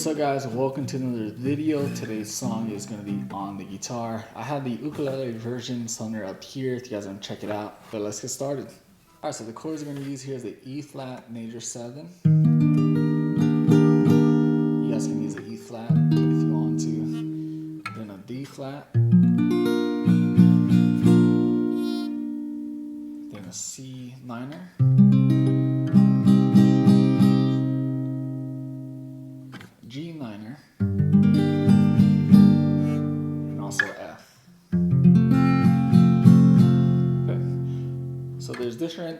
What's up guys, welcome to another video. Today's song is going to be on the guitar. I have the ukulele version somewhere up here if you guys want to check it out, but let's get started. Alright, so the chords we're going to use here is the E flat major 7. You guys can use the E flat if you want to. Then a D flat. Then a C minor. G minor, and also F. Okay. So there's different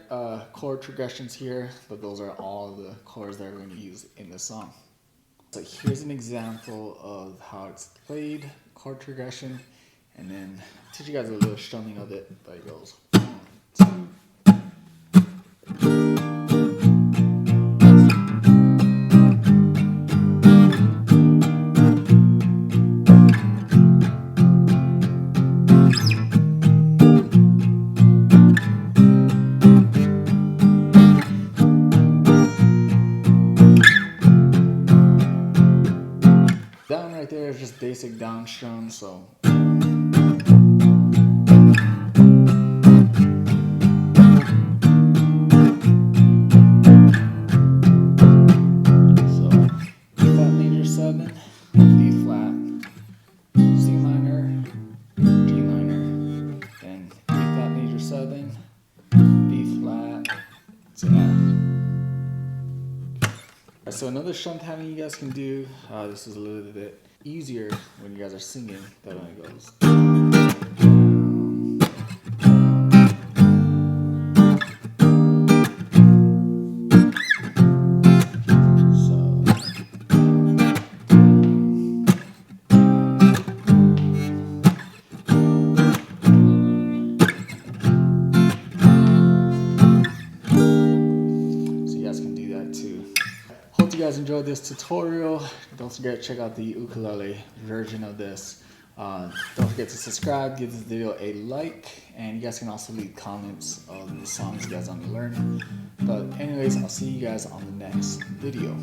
chord progressions here, but those are all the chords that we're going to use in this song. So here's an example of how it's played, chord progression, and then I'll teach you guys a little strumming of it, but it goes 1, 2. Down right there is just basic down strum, so E flat major 7, D flat, C minor, G minor, then E flat major 7, B flat to F. So another strum pattern you guys can do, this is a little bit easier when you guys are singing, that when it goes down, so you guys can do that too. Hope you guys enjoyed this tutorial. Don't forget to check out the ukulele version of this. Don't forget to subscribe, give this video a like, and you guys can also leave comments of the songs you guys want to learn. But anyways, I'll see you guys on the next video.